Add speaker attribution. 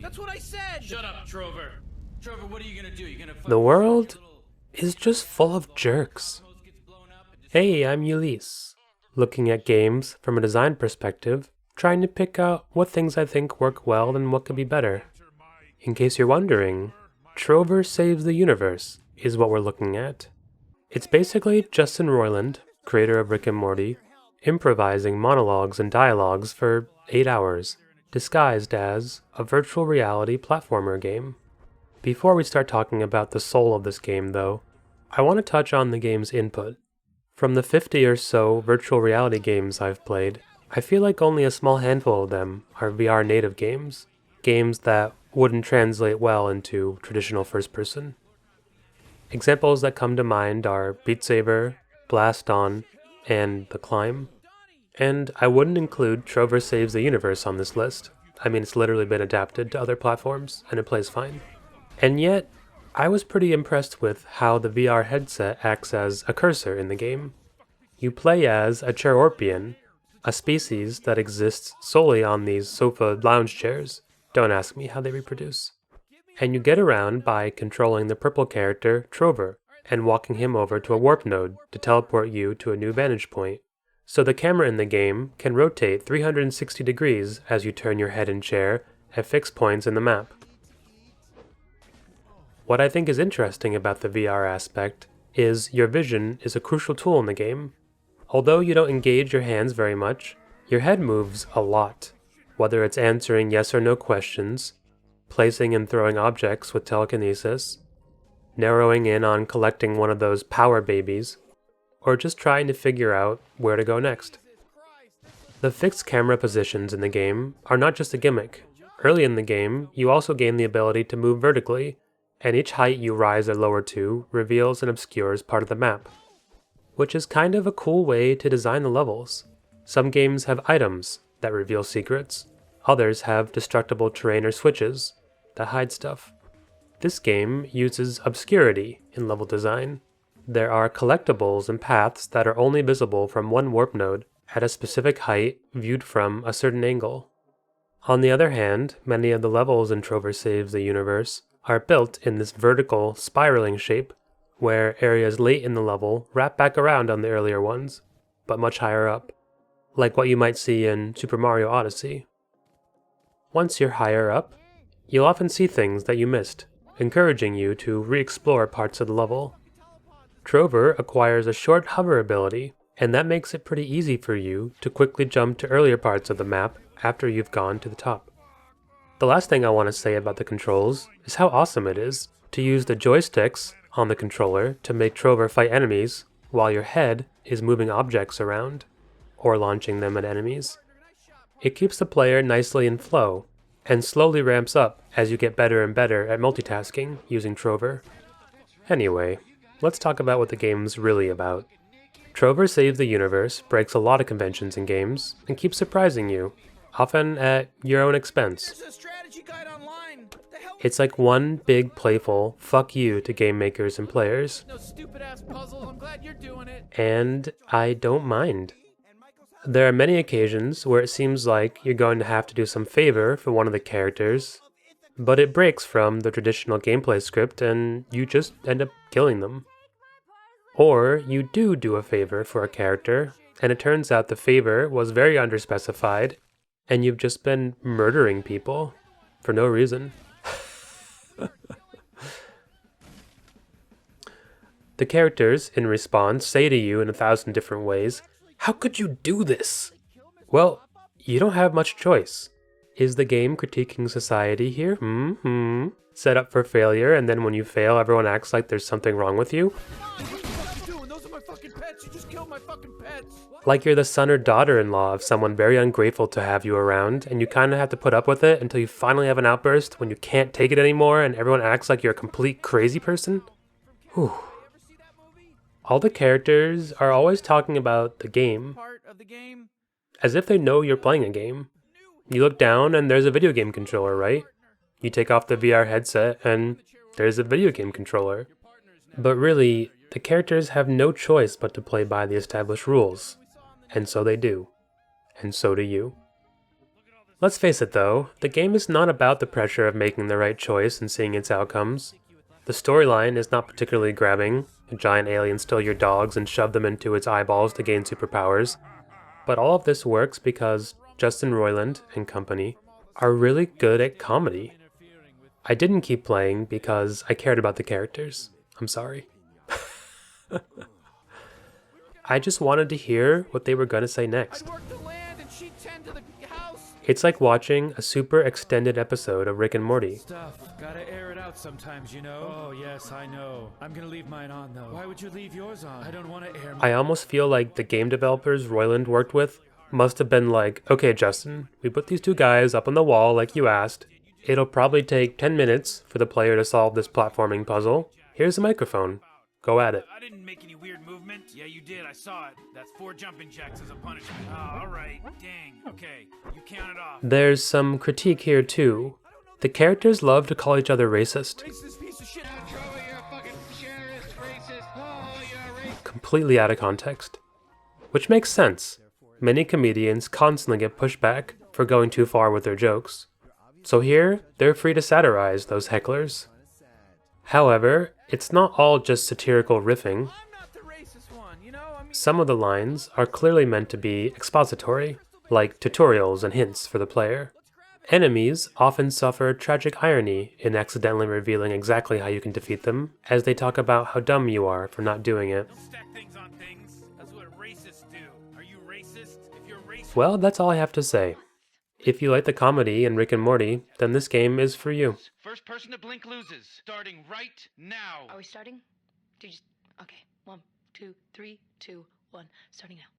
Speaker 1: That's what I said!
Speaker 2: Shut up, Trover. Trover, what are you gonna do? You gonna
Speaker 3: The world is just full of jerks. Hey, I'm Ulysses, looking at games from a design perspective, trying to pick out what things I think work well and what could be better. In case you're wondering, Trover Saves the Universe is what we're looking at. It's basically Justin Roiland, creator of Rick and Morty, improvising monologues and dialogues for 8 hours, disguised as a virtual reality platformer game. Before we start talking about the soul of this game, though, I want to touch on the game's input. From the 50 or so virtual reality games I've played, I feel like only a small handful of them are VR native games, games that wouldn't translate well into traditional first-person. Examples that come to mind are Beat Saber, Blast On, and The Climb. And I wouldn't include Trover Saves the Universe on this list. I mean, it's literally been adapted to other platforms, and it plays fine. And yet, I was pretty impressed with how the VR headset acts as a cursor in the game. You play as a Chairorpian, a species that exists solely on these sofa lounge chairs. Don't ask me how they reproduce. And you get around by controlling the purple character, Trover, and walking him over to a warp node to teleport you to a new vantage point. So the camera in the game can rotate 360 degrees as you turn your head and chair at fixed points in the map. What I think is interesting about the VR aspect is your vision is a crucial tool in the game. Although you don't engage your hands very much, your head moves a lot, whether it's answering yes or no questions, placing and throwing objects with telekinesis, narrowing in on collecting one of those power babies, or just trying to figure out where to go next. The fixed camera positions in the game are not just a gimmick. Early in the game, you also gain the ability to move vertically, and each height you rise or lower to reveals and obscures part of the map, which is kind of a cool way to design the levels. Some games have items that reveal secrets, others have destructible terrain or switches that hide stuff. This game uses obscurity in level design. There are collectibles and paths that are only visible from one warp node at a specific height viewed from a certain angle. On the other hand, many of the levels in Trover Saves the Universe are built in this vertical, spiraling shape, where areas late in the level wrap back around on the earlier ones, but much higher up, like what you might see in Super Mario Odyssey. Once you're higher up, you'll often see things that you missed, encouraging you to re-explore parts of the level. Trover acquires a short hover ability, and that makes it pretty easy for you to quickly jump to earlier parts of the map after you've gone to the top. The last thing I want to say about the controls is how awesome it is to use the joysticks on the controller to make Trover fight enemies while your head is moving objects around or launching them at enemies. It keeps the player nicely in flow and slowly ramps up as you get better and better at multitasking using Trover. Anyway, let's talk about what the game's really about. Trover Saves the Universe breaks a lot of conventions in games and keeps surprising you, often at your own expense. It's like one big playful fuck you to game makers and players.
Speaker 1: No stupid ass puzzle. I'm glad you're doing it.
Speaker 3: And I don't mind. There are many occasions where it seems like you're going to have to do some favor for one of the characters, but it breaks from the traditional gameplay script and you just end up killing them. Or you do a favor for a character, and it turns out the favor was very underspecified, and you've just been murdering people for no reason. The characters, in response, say to you in 1,000 different ways, "How could you do this?" Well, you don't have much choice. Is the game critiquing society here? Set up for failure, and then when you fail, everyone acts like there's something wrong with you?
Speaker 1: Those are my fucking pets. You just killed my fucking pets.
Speaker 3: Like you're the son or daughter-in-law of someone very ungrateful to have you around, and you kind of have to put up with it until you finally have an outburst when you can't take it anymore and everyone acts like you're a complete crazy person? Whew. All the characters are always talking about the game, as if they know you're playing a game. You look down and there's a video game controller, right? You take off the VR headset and there's a video game controller. But really, the characters have no choice but to play by the established rules. And so they do. And so do you. Let's face it though, the game is not about the pressure of making the right choice and seeing its outcomes. The storyline is not particularly grabbing. A giant alien stole your dogs and shoved them into its eyeballs to gain superpowers. But all of this works because Justin Roiland and company are really good at comedy. I didn't keep playing because I cared about the characters. I'm sorry. I just wanted to hear what they were gonna say next.
Speaker 1: I'd work the land and she'd tend to the house.
Speaker 3: It's like watching a super extended episode of Rick and Morty.
Speaker 1: Stuff. Gotta air it out sometimes, you know? Oh, yes, I know. I'm gonna leave mine on, though. Why would you leave yours on? I don't want to air
Speaker 3: I almost feel like the game developers Roiland worked with must have been like, okay, Justin, we put these two guys up on the wall like you asked. It'll probably take 10 minutes for the player to solve this platforming puzzle. Here's a microphone. Go at it.
Speaker 2: I didn't make any weird movement. Yeah, you did. I saw it. That's 4 jumping jacks as a punishment. Oh, all right. Dang. Okay. You count it off.
Speaker 3: There's some critique here too. The characters love to call each other racist.
Speaker 1: Racist piece of shit.
Speaker 4: Trover, you're a fucking terrorist, racist. Oh, you're a racist.
Speaker 3: Completely out of context. Which makes sense. Many comedians constantly get pushed back for going too far with their jokes. So here, they're free to satirize those hecklers. However, it's not all just satirical riffing.
Speaker 1: I'm not the racist one, you know? I mean,
Speaker 3: Some of the lines are clearly meant to be expository, like tutorials and hints for the player. Enemies often suffer tragic irony in accidentally revealing exactly how you can defeat them, as they talk about how dumb you are for not doing it.
Speaker 2: Stack things on things. That's what racists do. Are you racist? If you're racist...
Speaker 3: Well, that's all I have to say. If you like the comedy in Rick and Morty, then this game is for you.
Speaker 4: First person to blink loses. Starting right now.
Speaker 5: Are we starting? Okay. 1, 2, 3, 2, 1. Starting now.